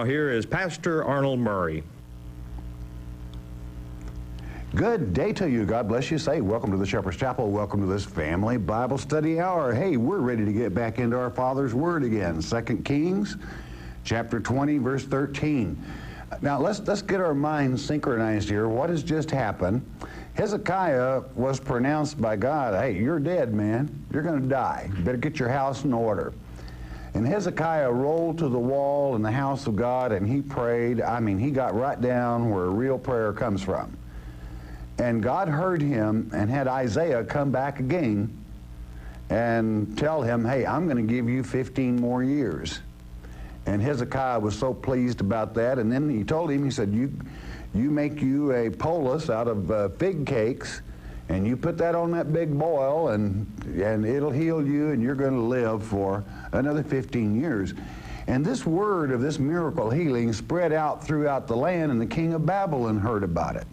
now here is Pastor Arnold Murray. Good day to you. God bless you. Say, welcome to the Shepherd's Chapel. Welcome to this family Bible study hour. Hey, we're ready to get back into our Father's Word again. 2 Kings, chapter 20, verse 13. Now, let's get our minds synchronized here. What has just happened? Hezekiah was pronounced by God, hey, you're dead, man. You're going to die. You better get your house in order. And Hezekiah rolled to the wall in the house of God, and he prayed. I mean, he got right down where real prayer comes from. And God heard him and had Isaiah come back again and tell him, hey, I'm going to give you 15 more years. And Hezekiah was so pleased about that. And then he told him, he said, you make you a poultice out of fig cakes, and you put that on that big boil, and it'll heal you, and you're going to live for another 15 years. And this word of this miracle healing spread out throughout the land, and the king of Babylon heard about it.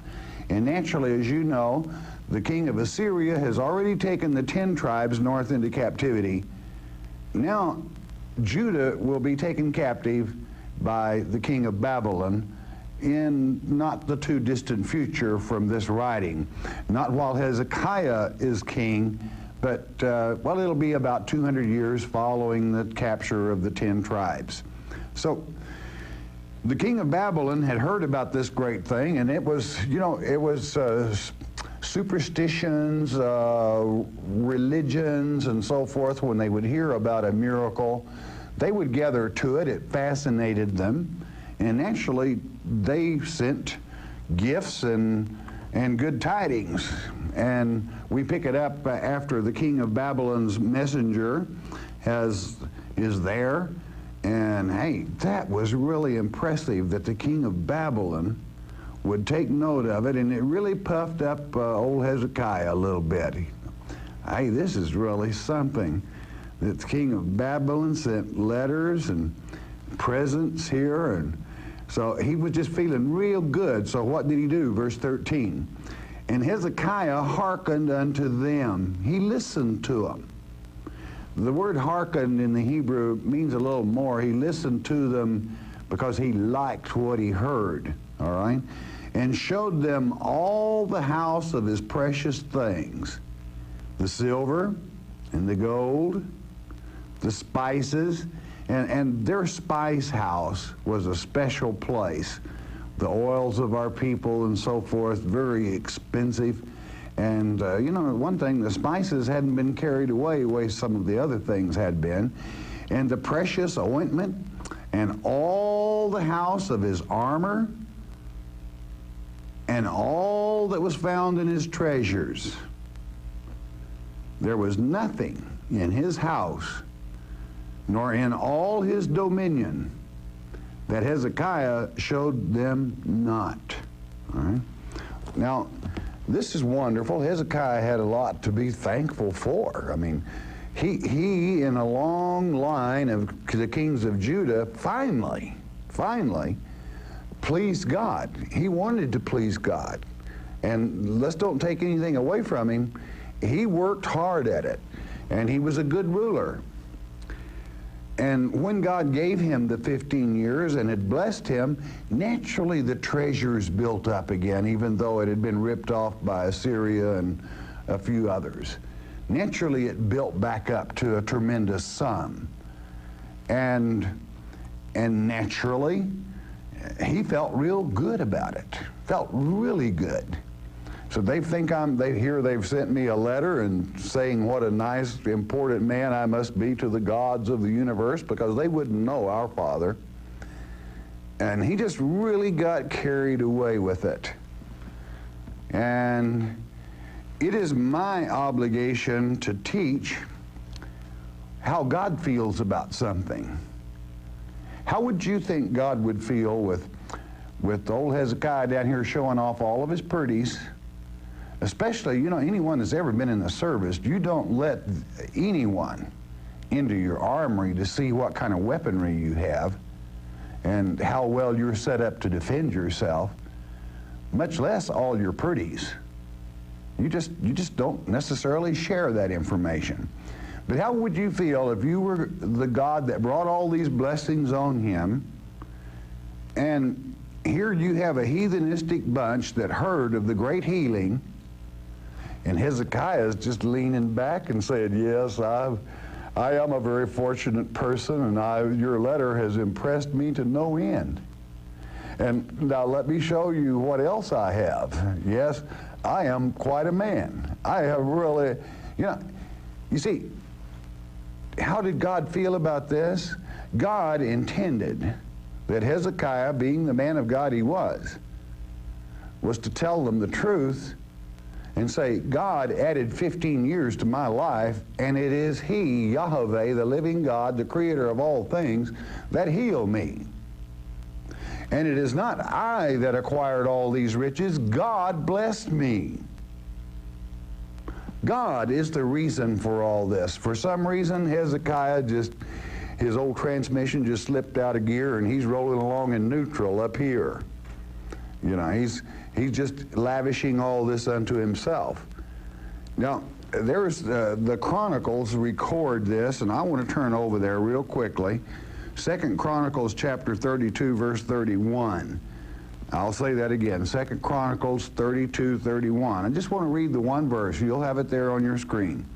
And naturally, as you know, the king of Assyria has already taken the 10 tribes north into captivity. Now, Judah will be taken captive by the king of Babylon in not the too distant future from this writing. Not while Hezekiah is king, but, well, it'll be about 200 years following the capture of the 10 tribes. So, the king of Babylon had heard about this great thing, and it was, you know, it was superstitions, religions, and so forth. When they would hear about a miracle, they would gather to it. It fascinated them, and naturally, they sent gifts and good tidings. And we pick it up after the king of Babylon's messenger is there. And hey, that was really impressive that the king of Babylon would take note of it, and it really puffed up old Hezekiah a little bit. Hey, this is really something. That the king of Babylon sent letters and presents here, and so he was just feeling real good. So what did he do? Verse 13. And Hezekiah hearkened unto them. He listened to them. The word hearkened in the Hebrew means a little more. He listened to them because he liked what he heard, all right? And showed them all the house of his precious things, the silver and the gold, the spices, and their spice house was a special place. The oils of our people and so forth, very expensive. And, you know, one thing, the spices hadn't been carried away the way some of the other things had been. And the precious ointment and all the house of his armor and all that was found in his treasures. There was nothing in his house, nor in all his dominion, that Hezekiah showed them not. All right? Now, this is wonderful. Hezekiah had a lot to be thankful for. I mean, he in a long line of the kings of Judah, finally pleased God. He wanted to please God. And let's don't take anything away from him. He worked hard at it, and he was a good ruler. And when God gave him the 15 years and had blessed him, naturally the treasures built up again, even though it had been ripped off by Assyria and a few others. Naturally it built back up to a tremendous sum. And naturally, he felt real good about it. Felt really good. So they think they've sent me a letter and saying what a nice, important man I must be to the gods of the universe, because they wouldn't know our Father. And he just really got carried away with it. And it is my obligation to teach how God feels about something. How would you think God would feel with old Hezekiah down here showing off all of his pretties? Especially, you know, anyone that's ever been in the service, you don't let anyone into your armory to see what kind of weaponry you have and how well you're set up to defend yourself, much less all your pretties. You just don't necessarily share that information. But how would you feel if you were the God that brought all these blessings on him, And here you have a heathenistic bunch that heard of the great healing, and Hezekiah is just leaning back and saying, yes, I am a very fortunate person, and your letter has impressed me to no end. And now let me show you what else I have. Yes, I am quite a man. I have really, you see, how did God feel about this? God intended that Hezekiah, being the man of God he was to tell them the truth and say, God added 15 years to my life, and it is He, Yahweh, the living God, the creator of all things, that healed me. And it is not I that acquired all these riches. God blessed me. God is the reason for all this. For some reason, Hezekiah his old transmission just slipped out of gear, and he's rolling along in neutral up here. He's just lavishing all this unto himself. Now, there's the Chronicles record this, and I want to turn over there real quickly. 2 Chronicles chapter 32, verse 31. I'll say that again, 2 Chronicles 32, 31. I just want to read the one verse. You'll have it there on your screen.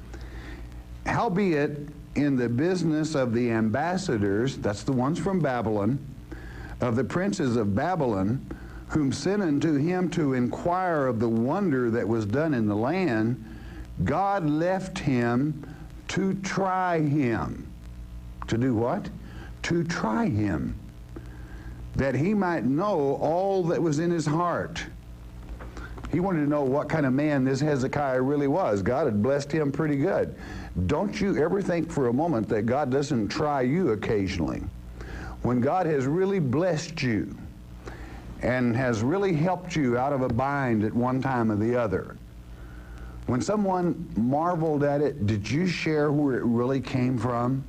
Howbeit, in the business of the ambassadors, that's the ones from Babylon, of the princes of Babylon, whom sent unto him to inquire of the wonder that was done in the land, God left him to try him. To do what? To try him, that he might know all that was in his heart. He wanted to know what kind of man this Hezekiah really was. God had blessed him pretty good. Don't you ever think for a moment that God doesn't try you occasionally. When God has really blessed you and has really helped you out of a bind at one time or the other, when someone marveled at it, did you share where it really came from?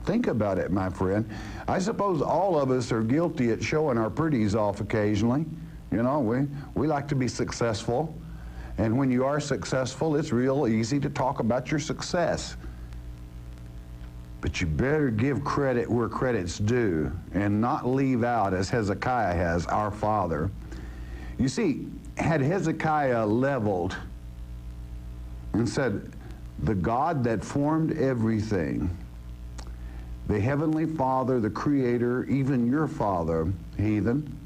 Think about it, my friend. I suppose all of us are guilty at showing our pretties off occasionally. We like to be successful. And when you are successful, it's real easy to talk about your success. But you better give credit where credit's due and not leave out, as Hezekiah has, our Father. You see, had Hezekiah leveled and said, the God that formed everything, the Heavenly Father, the Creator, even your Father, heathen,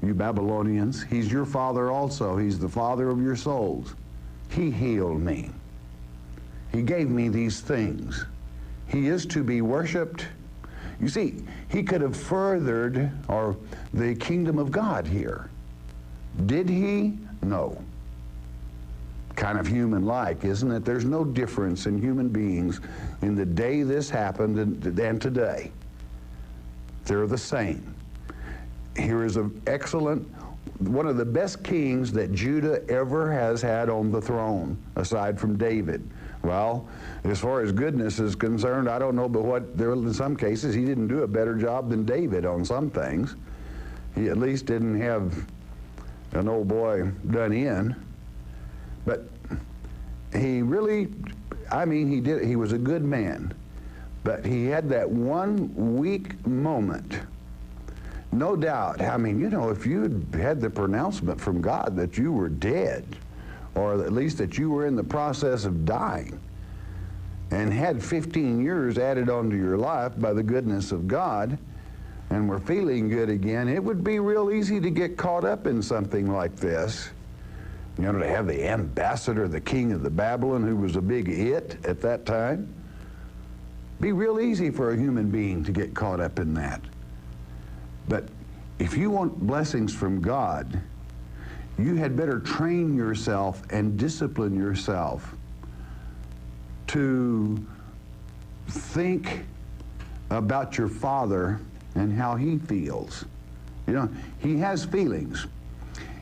you Babylonians, He's your Father also. He's the Father of your souls. He healed me. He gave me these things. He is to be worshiped. You see, he could have furthered the kingdom of God here. Did he? No. Kind of human-like, isn't it? There's no difference in human beings in the day this happened and today. They're the same. Here is an excellent, one of the best kings that Judah ever has had on the throne, aside from David. Well, as far as goodness is concerned, I don't know, but in some cases, he didn't do a better job than David on some things. He at least didn't have an old boy done in. But he really, he was a good man. But he had that one weak moment. No doubt, if you had the pronouncement from God that you were dead, or at least that you were in the process of dying, and had 15 years added onto your life by the goodness of God, and were feeling good again, it would be real easy to get caught up in something like this. To have the ambassador, the king of the Babylon, who was a big it at that time. Be real easy for a human being to get caught up in that. But if you want blessings from God, you had better train yourself and discipline yourself to think about your Father and how He feels. He has feelings.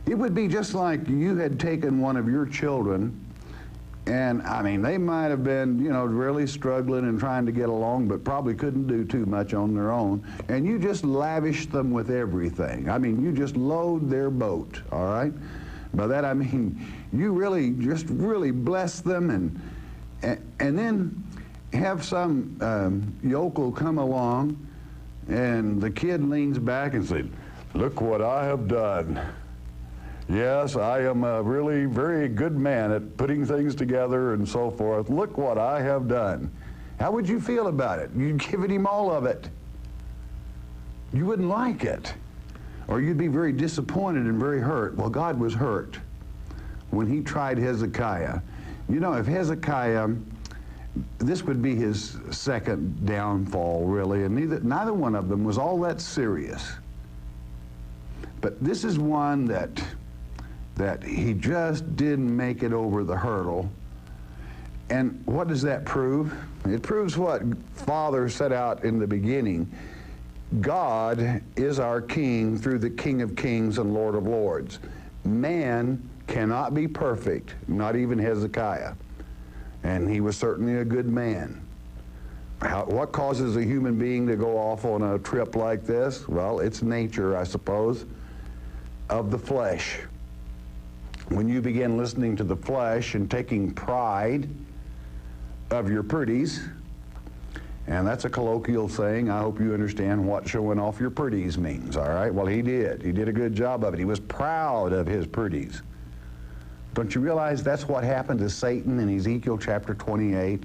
It would be just like you had taken one of your children, and they might have been, really struggling and trying to get along, but probably couldn't do too much on their own, and you just lavished them with everything. You just load their boat, all right? By that you really just really bless them, and then have some yokel come along And the kid leans back and said, "Look what I have done. Yes, I am a really very good man at putting things together and so forth. Look what I have done." How would you feel about it? You'd given him all of it. You wouldn't like it. Or you'd be very disappointed and very hurt. Well, God was hurt when he tried Hezekiah. You know, if Hezekiah, this would be his second downfall, really, and neither one of them was all that serious. But this is one that he just didn't make it over the hurdle. And what does that prove? It proves what Father set out in the beginning. God is our King through the King of Kings and Lord of Lords. Man cannot be perfect, not even Hezekiah. And he was certainly a good man. What causes a human being to go off on a trip like this? Well, it's nature, I suppose, of the flesh. When you begin listening to the flesh and taking pride of your pretties, and that's a colloquial saying. I hope you understand what showing off your pretties means, all right? Well, he did. He did a good job of it. He was proud of his pretties. Don't you realize that's what happened to Satan in Ezekiel chapter 28?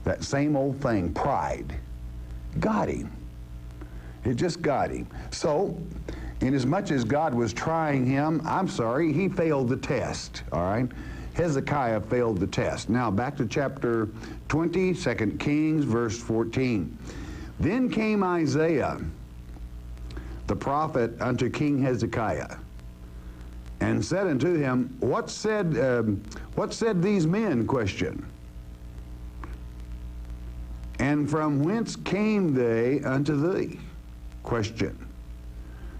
That same old thing, pride, got him. It just got him. So, inasmuch as God was trying him, I'm sorry, he failed the test, all right? Hezekiah failed the test. Now, back to chapter 20, 2 Kings, verse 14. Then came Isaiah, the prophet, unto King Hezekiah, and said unto him, What said these men? Question. And from whence came they unto thee? Question.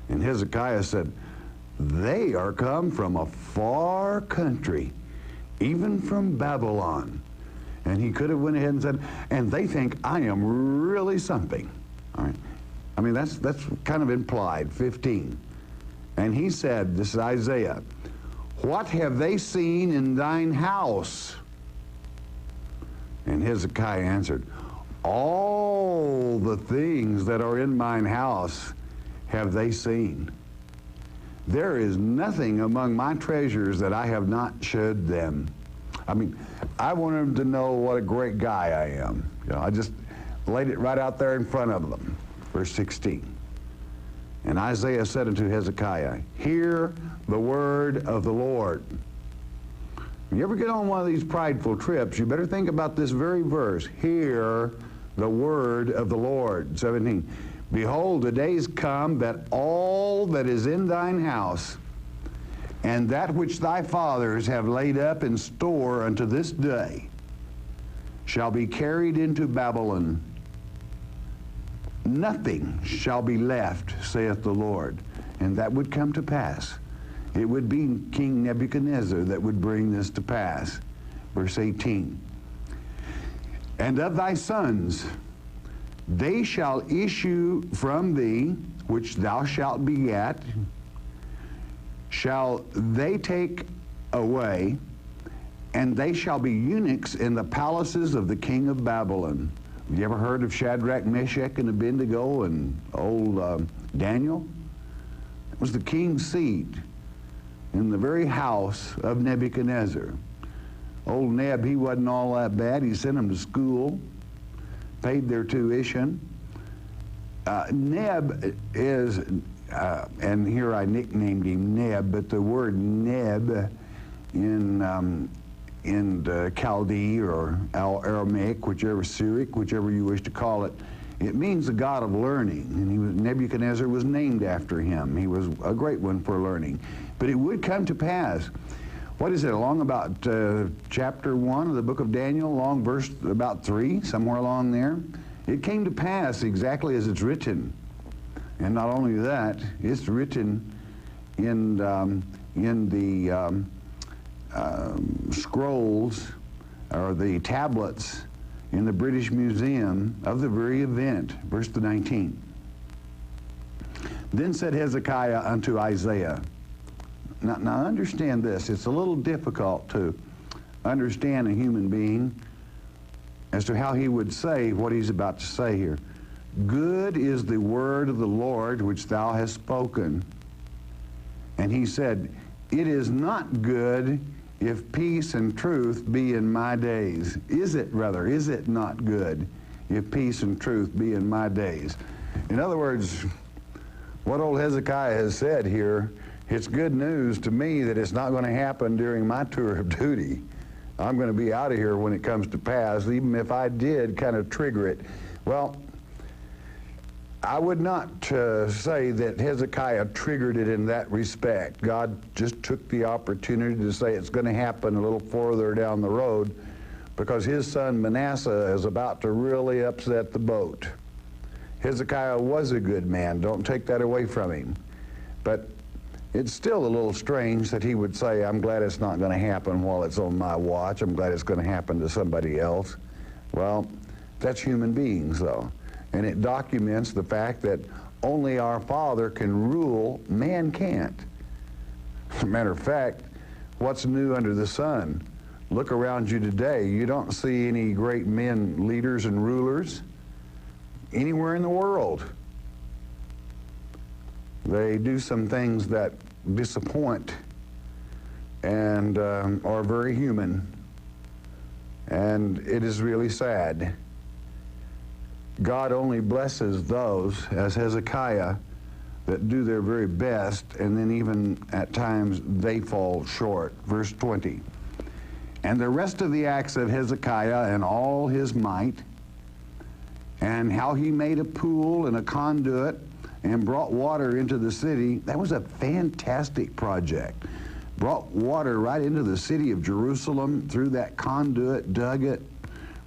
And Hezekiah said, They are come from a far country, even from Babylon. And he could have went ahead and said, and they think I am really something. All right. I mean, that's kind of implied. 15. And he said, this is Isaiah, What have they seen in thine house? And Hezekiah answered, All the things that are in mine house have they seen. There is nothing among my treasures that I have not showed them. I mean, I want them to know what a great guy I am. You know, I just laid it right out there in front of them. Verse 16. And Isaiah said unto Hezekiah, Hear the word of the Lord. When you ever get on one of these prideful trips, you better think about this very verse. Hear the word of the Lord. 17. Behold, the days come that all that is in thine house, and that which thy fathers have laid up in store unto this day, shall be carried into Babylon. Nothing shall be left, saith the Lord. And that would come to pass. It would be King Nebuchadnezzar that would bring this to pass. Verse 18. And of thy sons, they shall issue from thee, which thou shalt beget, shall they take away, and they shall be eunuchs in the palaces of the king of Babylon. Have you ever heard of Shadrach, Meshach, and Abednego and old Daniel? It was the king's seat in the very house of Nebuchadnezzar. Old Neb, he wasn't all that bad. He sent them to school, paid their tuition. Neb is, and here I nicknamed him Neb, but the word Neb in Chaldee or Aramaic, whichever Syriac, whichever you wish to call it, it means the God of learning. And Nebuchadnezzar was named after him. He was a great one for learning. But it would come to pass. What is it, along about chapter 1 of the book of Daniel, along verse about 3, somewhere along there? It came to pass exactly as it's written. And not only that, it's written in the scrolls or the tablets in the British Museum of the very event. Verse 19. Then said Hezekiah unto Isaiah. Now understand this. It's a little difficult to understand a human being as to how he would say what he's about to say here. good is the word of the Lord which thou hast spoken. And he said, it is not good if peace and truth be in my days. Is it not good if peace and truth be in my days? In other words, what old Hezekiah has said here, it's good news to me that it's not going to happen during my tour of duty. I'm going to be out of here when it comes to pass, even if I did kind of trigger it. Well, I would not say that Hezekiah triggered it in that respect. God just took the opportunity to say it's going to happen a little further down the road because his son Manasseh is about to really upset the boat. Hezekiah was a good man. Don't take that away from him. But it's still a little strange that he would say, I'm glad it's not going to happen while it's on my watch. I'm glad it's going to happen to somebody else. Well, that's human beings, though. And it documents the fact that only our Father can rule, man can't. As a matter of fact, what's new under the sun? Look around you today. You don't see any great men, leaders, and rulers anywhere in the world. They do some things that disappoint and are very human. And it is really sad. God only blesses those, as Hezekiah, that do their very best, and then even at times they fall short. Verse 20. And the rest of the acts of Hezekiah and all his might, and how he made a pool and a conduit and brought water into the city, that was a fantastic project. Brought water right into the city of Jerusalem through that conduit, dug it,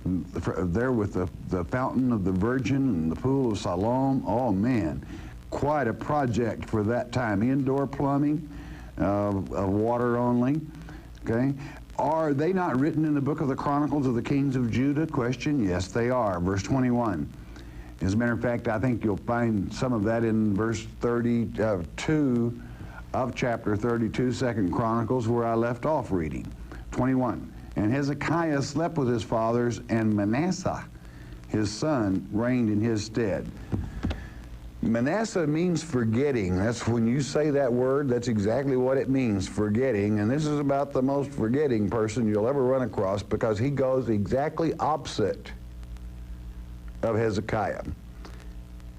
there with the fountain of the Virgin and the pool of Siloam. Oh man, quite a project for that time. Indoor plumbing of water only. Okay, are they not written in the book of the Chronicles of the Kings of Judah? Question, yes they are. Verse 21. As a matter of fact, I think you'll find some of that in verse 32 of chapter 32, 2 Chronicles, where I left off reading. 21. And Hezekiah slept with his fathers, and Manasseh, his son, reigned in his stead. Manasseh means forgetting. That's when you say that word, that's exactly what it means, forgetting. And this is about the most forgetting person you'll ever run across because he goes exactly opposite of Hezekiah.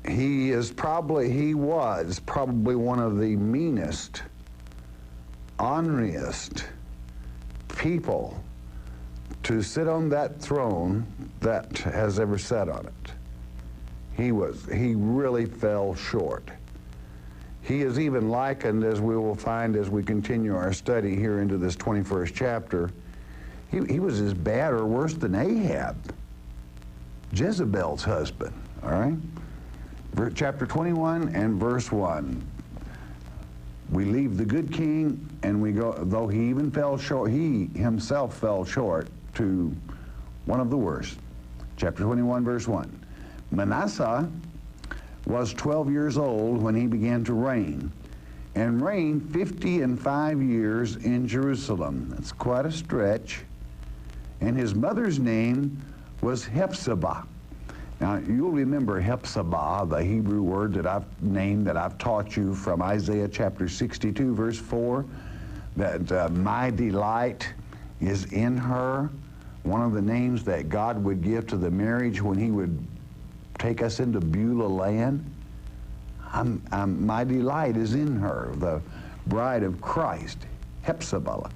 He was probably one of the meanest, orneriest people to sit on that throne that has ever sat on it. He really fell short. He is even likened, as we will find as we continue our study here into this 21st chapter, he was as bad or worse than Ahab, Jezebel's husband, all right? Chapter 21 and verse 1. We leave the good king and we go, though he even fell short, he himself fell short to one of the worst. Chapter 21, verse 1. Manasseh was 12 years old when he began to reign, and reigned 55 years in Jerusalem. That's quite a stretch. And his mother's name was Hephzibah. Now, you'll remember Hephzibah, the Hebrew word that I've taught you from Isaiah chapter 62, verse 4, that my delight is in her. One of the names that God would give to the marriage when he would take us into Beulah land. My delight is in her, the bride of Christ, Hephzibah.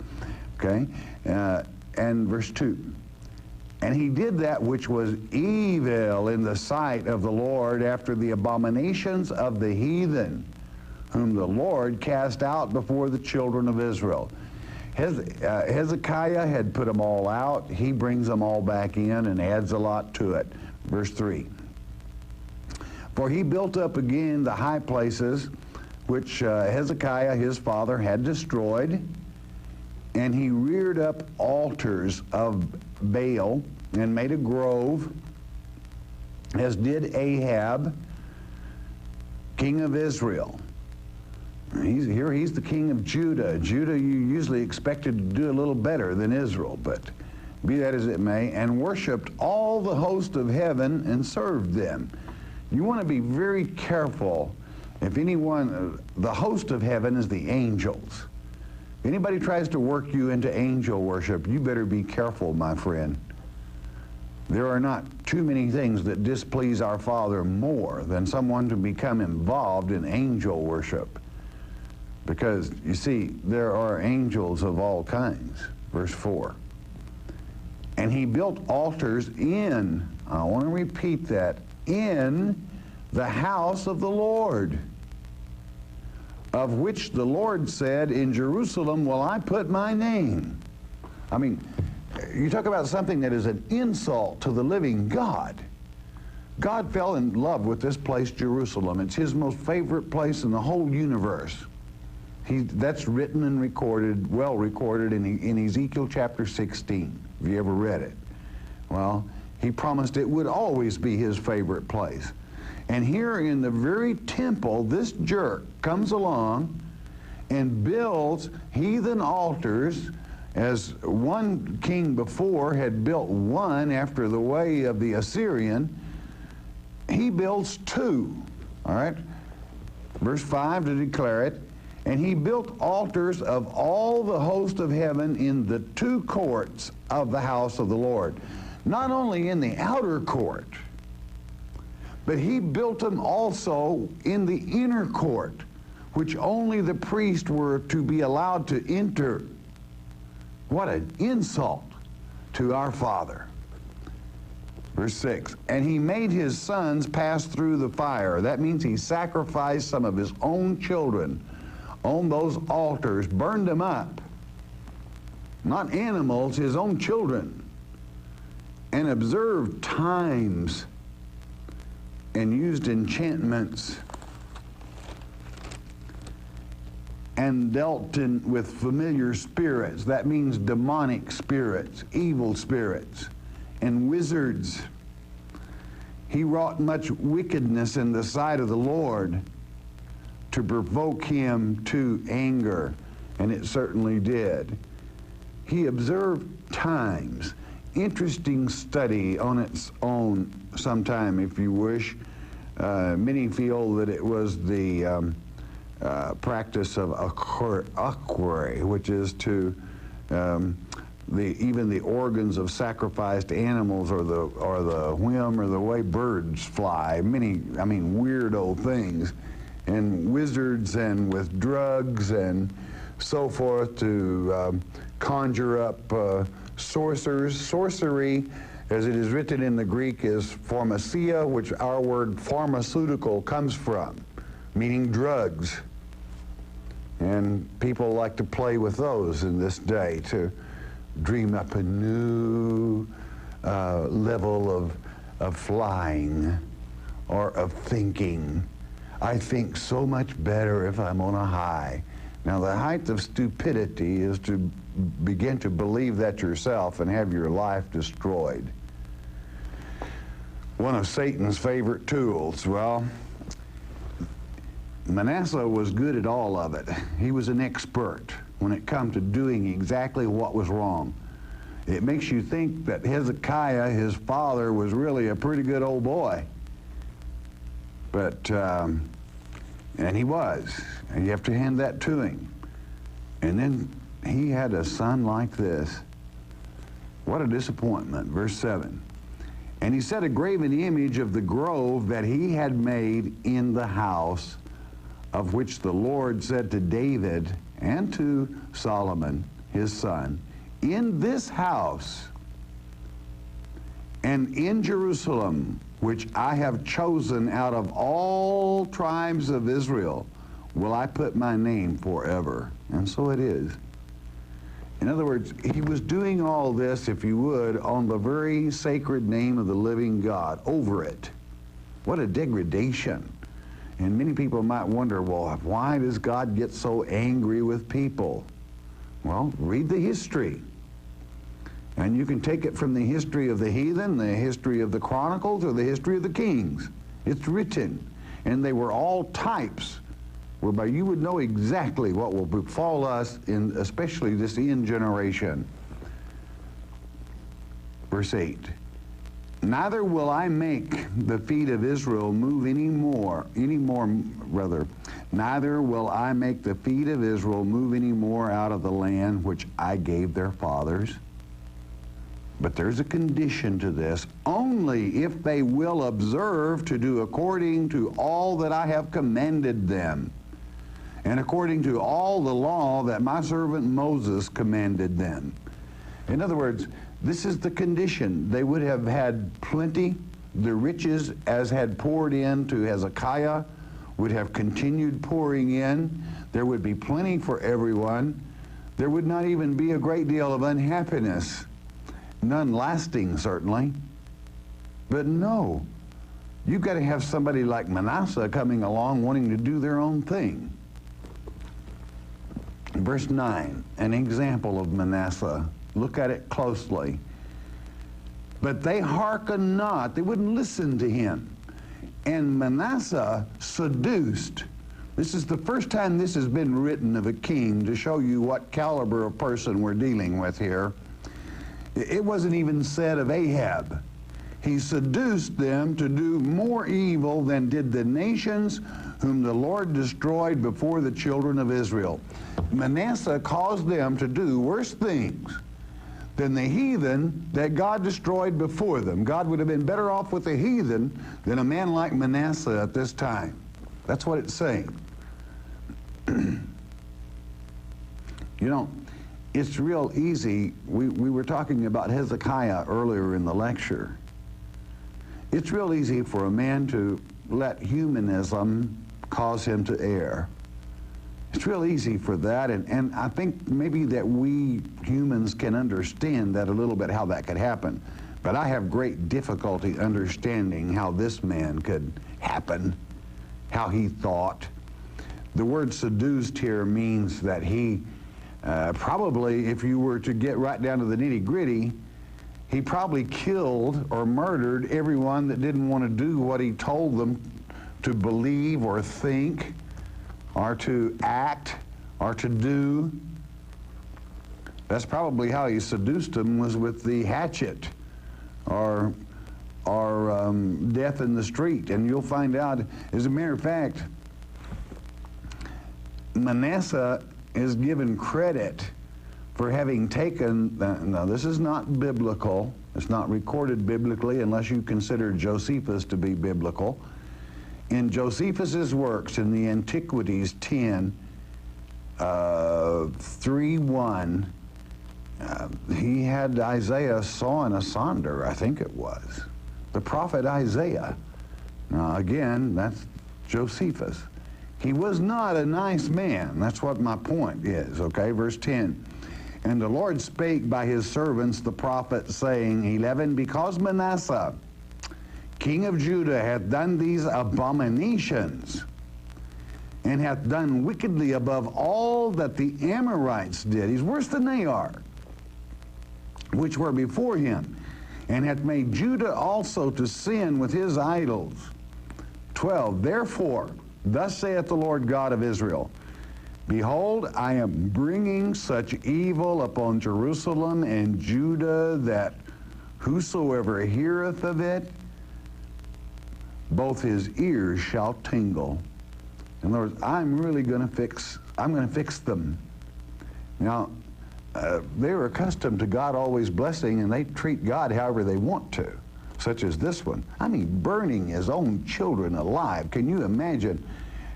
Okay? And verse 2. And he did that which was evil in the sight of the Lord after the abominations of the heathen, whom the Lord cast out before the children of Israel. Hezekiah had put them all out. He brings them all back in and adds a lot to it. Verse 3. For he built up again the high places which Hezekiah his father had destroyed, and he reared up altars of Baal and made a grove, as did Ahab, king of Israel. He's the king of Judah. Judah, you usually expected to do a little better than Israel, but be that as it may, and worshipped all the host of heaven and served them. You want to be very careful. If anyone, the host of heaven is the angels. If anybody tries to work you into angel worship, you better be careful, my friend. There are not too many things that displease our Father more than someone to become involved in angel worship. Because, you see, there are angels of all kinds. Verse 4. And he built altars in, I want to repeat that, in the house of the Lord, of which the Lord said, in Jerusalem will I put my name. I mean, you talk about something that is an insult to the living God. God fell in love with this place, Jerusalem. It's his most favorite place in the whole universe. That's written and recorded, well recorded in Ezekiel chapter 16, if you ever read it. Well, he promised it would always be his favorite place. And here in the very temple, this jerk comes along and builds heathen altars, as one king before had built one after the way of the Assyrian. He builds two, all right? Verse 5 to declare it. And he built altars of all the host of heaven in the two courts of the house of the Lord. Not only in the outer court, but he built them also in the inner court, which only the priests were to be allowed to enter. What an insult to our Father. Verse 6, and he made his sons pass through the fire. That means he sacrificed some of his own children on those altars, burned them up. Not animals, his own children. And observed times and used enchantments and dealt with familiar spirits. That means demonic spirits, evil spirits, and wizards. He wrought much wickedness in the sight of the Lord to provoke him to anger, and it certainly did. He observed times. Interesting study on its own sometime, if you wish. Many feel that it was the practice of aquari, which is to even the organs of sacrificed animals, or the whim or the way birds fly. Many, I mean, weirdo things. And wizards, and with drugs and so forth, to conjure up sorcerers. Sorcery, as it is written in the Greek, is pharmacia, which our word pharmaceutical comes from, meaning drugs. And people like to play with those in this day to dream up a new level of flying or of thinking. I think so much better if I'm on a high. Now, the height of stupidity is to begin to believe that yourself and have your life destroyed. One of Satan's favorite tools. Well, Manasseh was good at all of it. He was an expert when it come to doing exactly what was wrong. It makes you think that Hezekiah, his father, was really a pretty good old boy. But, and he was, and you have to hand that to him. And then he had a son like this. What a disappointment. Verse 7. And he set a graven image of the grove that he had made in the house, of which the Lord said to David and to Solomon, his son, in this house and in Jerusalem, which I have chosen out of all tribes of Israel, will I put my name forever. And so it is. In other words, he was doing all this, if you would, on the very sacred name of the living God, over it. What a degradation. And many people might wonder, well, why does God get so angry with people? Well, read the history. And you can take it from the history of the heathen, the history of the Chronicles, or the history of the Kings. It's written. And they were all types whereby you would know exactly what will befall us, in especially this end generation. Verse 8. Neither will I make the feet of Israel move neither will I make the feet of Israel move any more out of the land which I gave their fathers. But there's a condition to this. Only if they will observe to do according to all that I have commanded them, and according to all the law that my servant Moses commanded them. In other words, this is the condition. They would have had plenty. The riches as had poured into Hezekiah would have continued pouring in. There would be plenty for everyone. There would not even be a great deal of unhappiness. None lasting, certainly. But no, you've got to have somebody like Manasseh coming along wanting to do their own thing. Verse 9, an example of Manasseh. Look at it closely. But they hearkened not. They wouldn't listen to him. And Manasseh seduced. This is the first time this has been written of a king to show you what caliber of person we're dealing with here. It wasn't even said of Ahab. He seduced them to do more evil than did the nations whom the Lord destroyed before the children of Israel. Manasseh caused them to do worse things than the heathen that God destroyed before them. God would have been better off with the heathen than a man like Manasseh at this time. That's what it's saying. You know, it's real easy. We were talking about Hezekiah earlier in the lecture. It's real easy for a man to let humanism cause him to err. It's real easy for that, and I think maybe that we humans can understand that a little bit, how that could happen. But I have great difficulty understanding how this man could happen, how he thought. The word seduced here means that he probably, if you were to get right down to the nitty-gritty, he probably killed or murdered everyone that didn't want to do what he told them to believe or think, or to act, or to do. That's probably how he seduced them, was with the hatchet, or death in the street. And you'll find out, as a matter of fact, Manasseh is given credit for having taken, now this is not biblical, it's not recorded biblically unless you consider Josephus to be biblical. In Josephus's works, in the Antiquities 10, 3:1, he had Isaiah sawing asunder, I think it was. The prophet Isaiah. Now again, that's Josephus. He was not a nice man. That's what my point is, okay? Verse 10. And the Lord spake by his servants, the prophets, saying, 11, because Manasseh, king of Judah, hath done these abominations, and hath done wickedly above all that the Amorites did. He's worse than they are, which were before him, and hath made Judah also to sin with his idols. 12, therefore, thus saith the Lord God of Israel, behold, I am bringing such evil upon Jerusalem and Judah that whosoever heareth of it, both his ears shall tingle. In other words, I'm going to fix them. Now, they were accustomed to God always blessing, and they treat God however they want to, such as this one. I mean, burning his own children alive. Can you imagine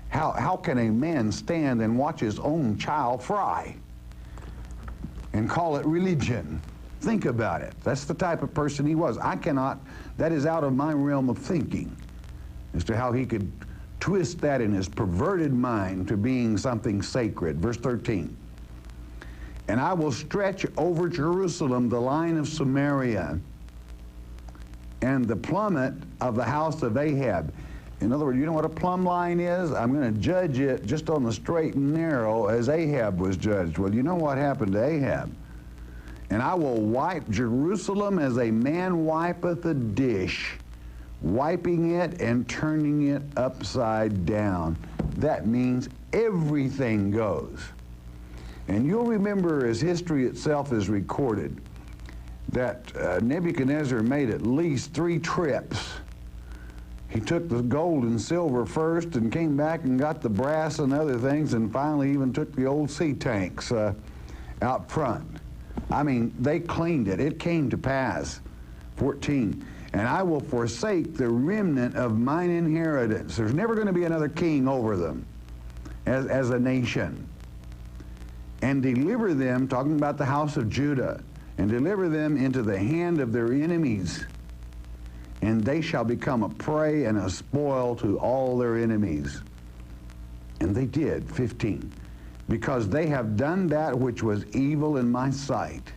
how can a man stand and watch his own child fry and call it religion? Think about it. That's the type of person he was. I cannot, that is out of my realm of thinking as to how he could twist that in his perverted mind to being something sacred. Verse 13. And I will stretch over Jerusalem the line of Samaria and the plummet of the house of Ahab. In other words, you know what a plumb line is? I'm going to judge it just on the straight and narrow as Ahab was judged. Well, you know what happened to Ahab. And I will wipe Jerusalem as a man wipeth a dish, wiping it and turning it upside down. That means everything goes. And you'll remember, as history itself is recorded, that Nebuchadnezzar made at least 3 trips. He took the gold and silver first and came back and got the brass and other things, and finally even took the old sea tanks out front. I mean, they cleaned it. It came to pass. 14. And I will forsake the remnant of mine inheritance. There's never going to be another king over them as a nation. And deliver them, talking about the house of Judah, and deliver them into the hand of their enemies. And they shall become a prey and a spoil to all their enemies. And they did. 15. Because they have done that which was evil in my sight,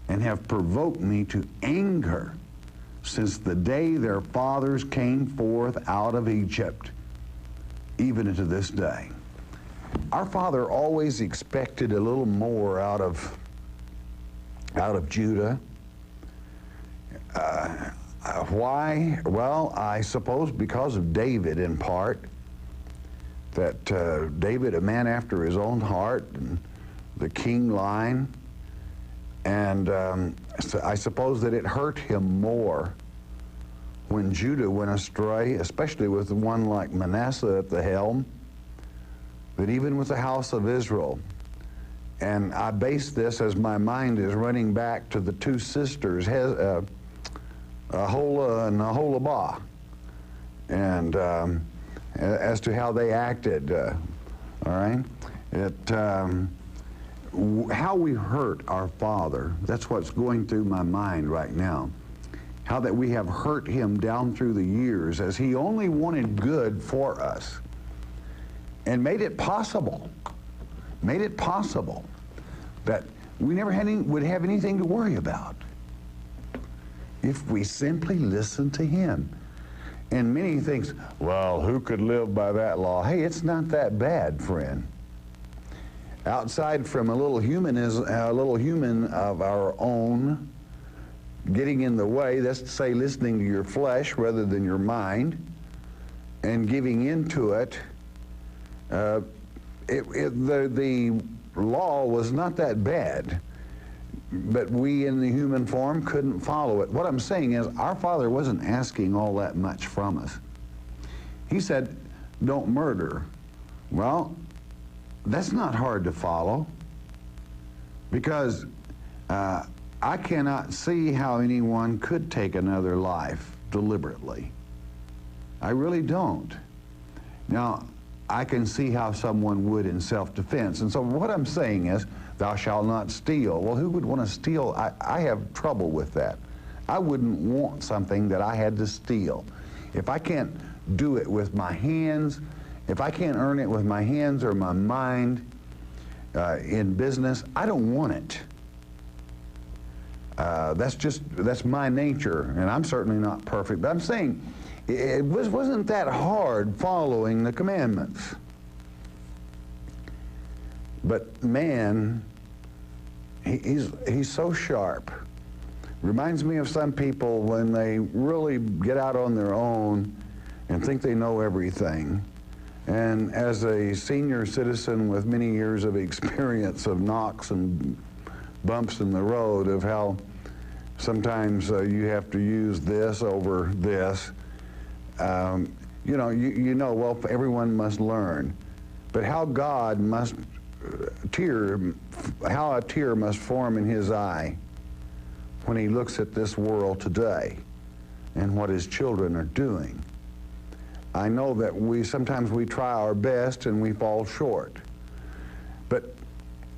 and have provoked me to anger since the day their fathers came forth out of Egypt, even into this day. Our Father always expected a little more out of Judah. Why? Well, I suppose because of David in part. That David, a man after his own heart, and the king line, and so I suppose that it hurt him more when Judah went astray, especially with one like Manasseh at the helm, than even with the house of Israel. And I base this as my mind is running back to the 2 sisters, Aholah and Aholabah, and as to how they acted, all right? How we hurt our Father, that's what's going through my mind right now. How that we have hurt him down through the years as he only wanted good for us and made it possible that we never would have anything to worry about if we simply listened to him. And many things, well, who could live by that law? Hey, it's not that bad, friend. Outside from a little human of our own getting in the way, that's to say listening to your flesh rather than your mind, and giving into it, the law was not that bad. But we in the human form couldn't follow it. What I'm saying is our Father wasn't asking all that much from us. He said, don't murder. Well, that's not hard to follow, because I cannot see how anyone could take another life deliberately. I really don't. Now, I can see how someone would in self-defense. And so what I'm saying is, thou shalt not steal. Well, who would want to steal? I have trouble with that. I wouldn't want something that I had to steal. If I can't do it with my hands, if I can't earn it with my hands or my mind in business, I don't want it. That's my nature, and I'm certainly not perfect. But I'm saying it wasn't that hard following the commandments. But man, he's so sharp. Reminds me of some people when they really get out on their own and think they know everything. And as a senior citizen with many years of experience of knocks and bumps in the road, of how sometimes you have to use this over this, you know, well, everyone must learn. But how God must how a tear must form in his eye when he looks at this world today and what his children are doing. I know that sometimes we try our best and we fall short. But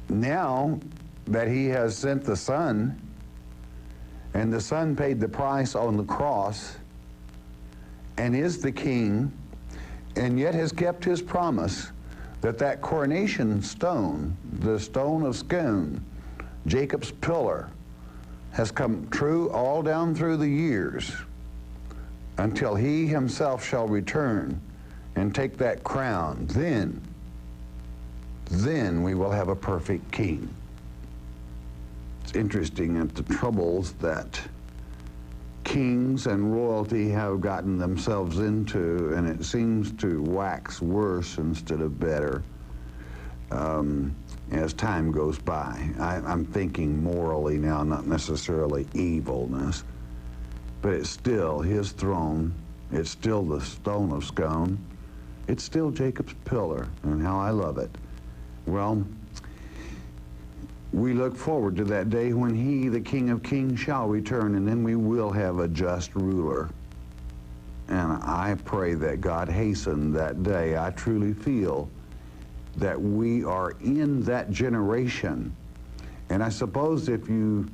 now that he has sent the Son, and the Son paid the price on the cross, and is the King, and yet has kept his promise, that coronation stone, the stone of Scone, Jacob's pillar, has come true all down through the years until he himself shall return and take that crown. Then we will have a perfect king. It's interesting at the troubles that kings and royalty have gotten themselves into, and it seems to wax worse instead of better. as time goes by. I'm thinking morally now, not necessarily evilness, but it's still his throne. It's still the stone of scone. It's still Jacob's pillar, and how I love it. Well, we look forward to that day when he, the King of Kings, shall return, and then we will have a just ruler. And I pray that God hasten that day. I truly feel that we are in that generation. And I suppose if you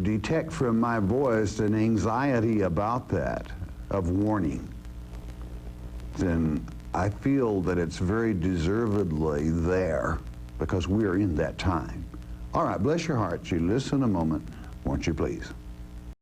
detect from my voice an anxiety about that, of warning, then I feel that it's very deservedly there, because we're in that time. All right, bless your hearts. You listen a moment, won't you please?